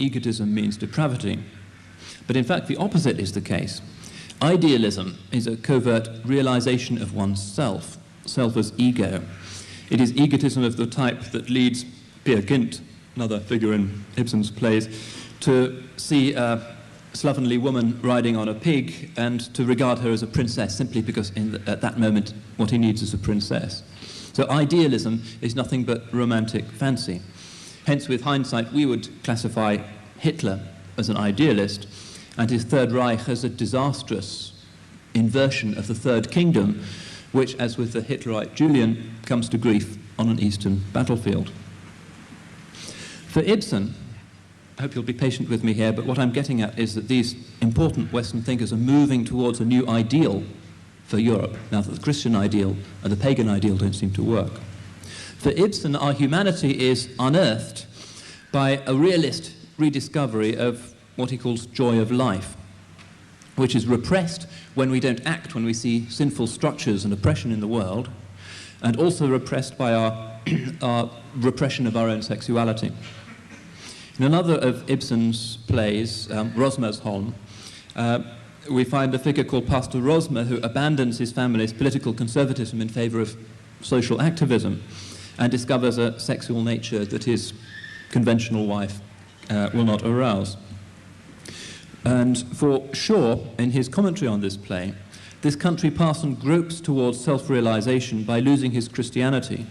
egotism means depravity. But in fact, the opposite is the case. Idealism is a covert realization of one's self as ego. It is egotism of the type that leads Peer Gynt, another figure in Ibsen's plays, to see a slovenly woman riding on a pig and to regard her as a princess simply because at that moment what he needs is a princess. So idealism is nothing but romantic fancy. Hence, with hindsight, we would classify Hitler as an idealist and his Third Reich as a disastrous inversion of the Third Kingdom, which, as with the Hitlerite Julian, comes to grief on an eastern battlefield. For Ibsen, I hope you'll be patient with me here, but what I'm getting at is that these important Western thinkers are moving towards a new ideal for Europe, now that the Christian ideal and the pagan ideal don't seem to work. For Ibsen, our humanity is unearthed by a realist rediscovery of what he calls joy of life, which is repressed when we don't act, when we see sinful structures and oppression in the world, and also repressed by our repression of our own sexuality. In another of Ibsen's plays, Rosmersholm, we find a figure called Pastor Rosmer who abandons his family's political conservatism in favor of social activism and discovers a sexual nature that his conventional wife will not arouse. And for Shaw, in his commentary on this play, this country parson gropes towards self-realization by losing his Christianity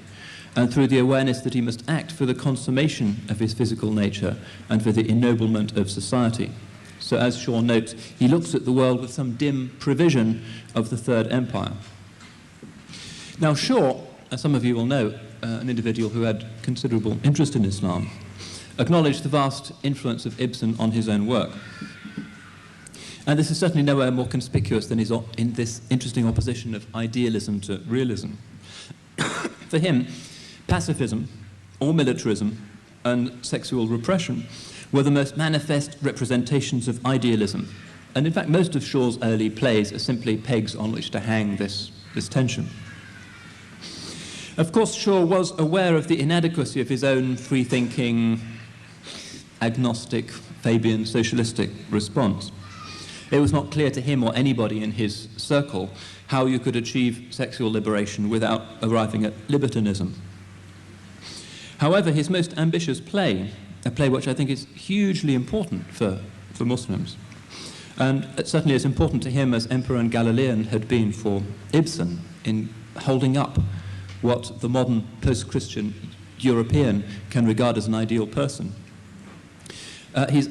and through the awareness that he must act for the consummation of his physical nature and for the ennoblement of society. So as Shaw notes, he looks at the world with some dim prevision of the Third Empire. Now Shaw, as some of you will know, an individual who had considerable interest in Islam, acknowledged the vast influence of Ibsen on his own work. And this is certainly nowhere more conspicuous than in this interesting opposition of idealism to realism. For him, pacifism, or militarism, and sexual repression were the most manifest representations of idealism. And in fact, most of Shaw's early plays are simply pegs on which to hang this tension. Of course, Shaw was aware of the inadequacy of his own free-thinking, agnostic, Fabian, socialistic response. It was not clear to him or anybody in his circle how you could achieve sexual liberation without arriving at libertinism. However, his most ambitious play, a play which I think is hugely important for Muslims, and certainly as important to him as Emperor and Galilean had been for Ibsen in holding up what the modern post-Christian European can regard as an ideal person. His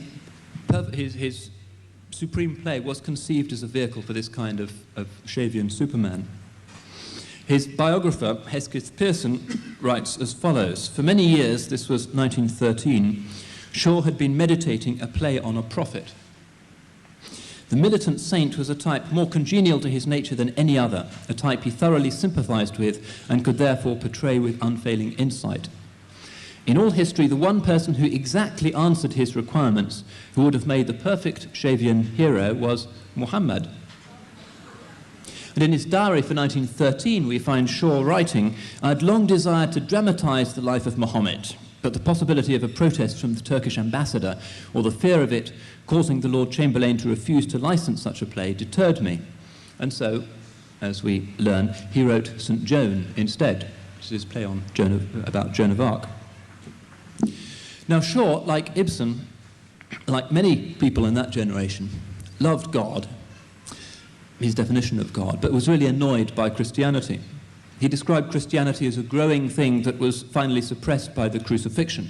supreme play was conceived as a vehicle for this kind of Shavian Superman. His biographer, Hesketh Pearson, writes as follows: "For many years, this was 1913, Shaw had been meditating a play on a prophet. The militant saint was a type more congenial to his nature than any other, a type he thoroughly sympathized with and could therefore portray with unfailing insight. In all history, the one person who exactly answered his requirements, who would have made the perfect Shavian hero, was Muhammad." And in his diary for 1913, we find Shaw writing, "I had long desired to dramatize the life of Muhammad, but the possibility of a protest from the Turkish ambassador, or the fear of it causing the Lord Chamberlain to refuse to license such a play, deterred me." And so, as we learn, he wrote St. Joan instead, which is his play on about Joan of Arc. Now Shaw, like Ibsen, like many people in that generation, loved God, his definition of God, but was really annoyed by Christianity. He described Christianity as a growing thing that was finally suppressed by the crucifixion,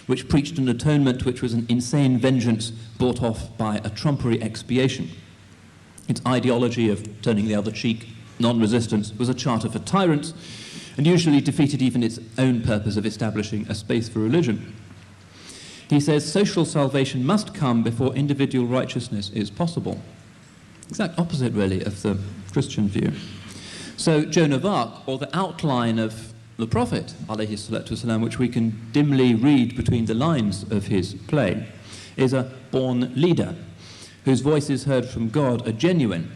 which preached an atonement which was an insane vengeance bought off by a trumpery expiation. Its ideology of turning the other cheek, non-resistance, was a charter for tyrants, and usually defeated even its own purpose of establishing a space for religion. He says social salvation must come before individual righteousness is possible. Exact opposite, really, of the Christian view. So Joan of Arc, or the outline of the Prophet, alayhi salatu wasalam, which we can dimly read between the lines of his play, is a born leader whose voices heard from God are genuine.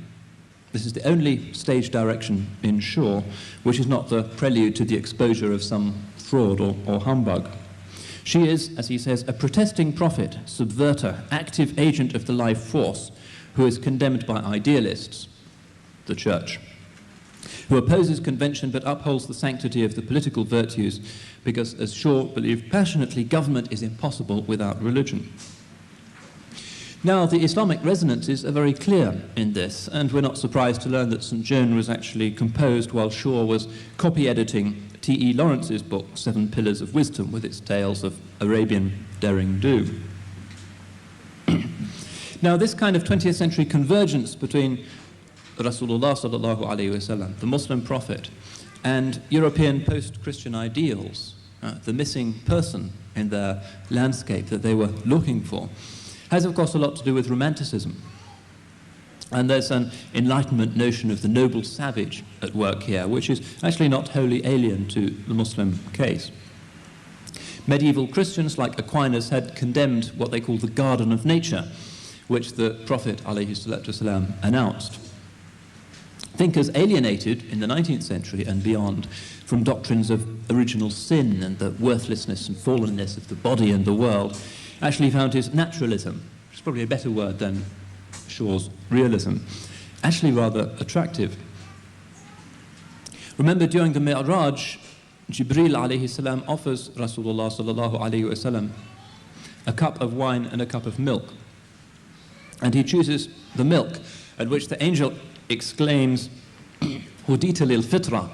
This is the only stage direction in Shaw which is not the prelude to the exposure of some fraud or humbug. She is, as he says, a protesting prophet, subverter, active agent of the life force, who is condemned by idealists, the church, who opposes convention but upholds the sanctity of the political virtues because, as Shaw believed passionately, government is impossible without religion. Now, the Islamic resonances are very clear in this, and we're not surprised to learn that St. Joan was actually composed while Shaw was copy-editing T.E. Lawrence's book, Seven Pillars of Wisdom, with its tales of Arabian derring-do. Now, this kind of 20th century convergence between Rasulullah sallallahu alayhi wasallam, the Muslim prophet, and European post-Christian ideals, the missing person in their landscape that they were looking for, has of course a lot to do with Romanticism. And there's an Enlightenment notion of the noble savage at work here, which is actually not wholly alien to the Muslim case. Medieval Christians like Aquinas had condemned what they call the garden of nature, which the Prophet ﷺ announced. Thinkers alienated in the 19th century and beyond from doctrines of original sin and the worthlessness and fallenness of the body and the world actually found his naturalism, which is probably a better word than Shaw's realism, actually rather attractive. Remember, during the Mi'raj, Jibreel alayhi salam offers Rasulullah sallallahu alayhi wasallam a cup of wine and a cup of milk. And he chooses the milk, at which the angel exclaims, Hudita lil fitra,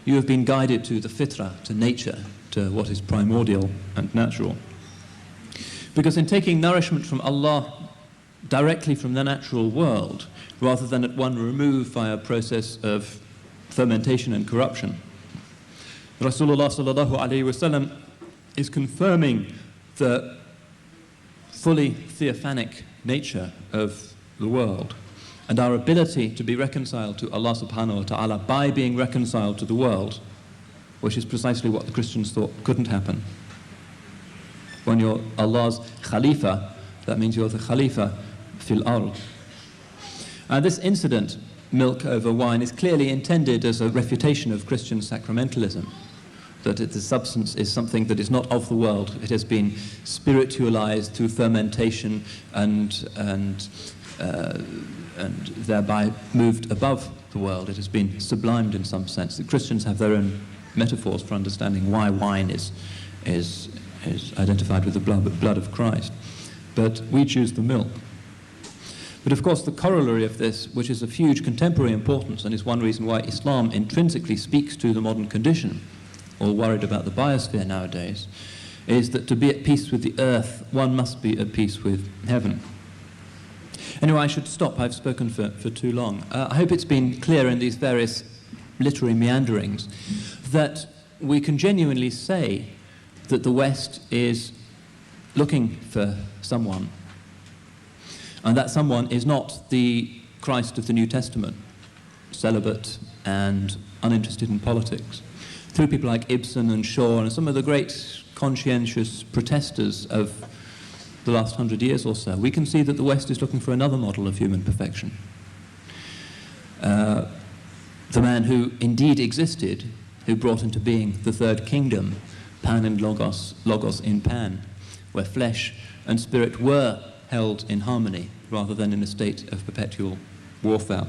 you have been guided to the fitra, to nature, to what is primordial and natural. Because in taking nourishment from Allah directly from the natural world, rather than at one remove via a process of fermentation and corruption, Rasulullah sallallahu alayhi wasallam is confirming the fully theophanic nature of the world and our ability to be reconciled to Allah subhanahu wa ta'ala by being reconciled to the world, which is precisely what the Christians thought couldn't happen. When you're Allah's Khalifa, that means you're the Khalifa fil ard. This incident, milk over wine, is clearly intended as a refutation of Christian sacramentalism, that the substance is something that is not of the world. It has been spiritualized through fermentation and thereby moved above the world. It has been sublimed in some sense. The Christians have their own metaphors for understanding why wine is identified with the blood of Christ. But we choose the milk. But of course the corollary of this, which is of huge contemporary importance and is one reason why Islam intrinsically speaks to the modern condition, all worried about the biosphere nowadays, is that to be at peace with the earth, one must be at peace with heaven. Anyway, I should stop. I've spoken for too long. I hope it's been clear in these various literary meanderings that we can genuinely say that the West is looking for someone, and that someone is not the Christ of the New Testament, celibate and uninterested in politics. Through people like Ibsen and Shaw and some of the great conscientious protesters of the last 100 years or so, we can see that the West is looking for another model of human perfection. The man who indeed existed, who brought into being the third kingdom, Pan and Logos, Logos in Pan, where flesh and spirit were held in harmony rather than in a state of perpetual warfare.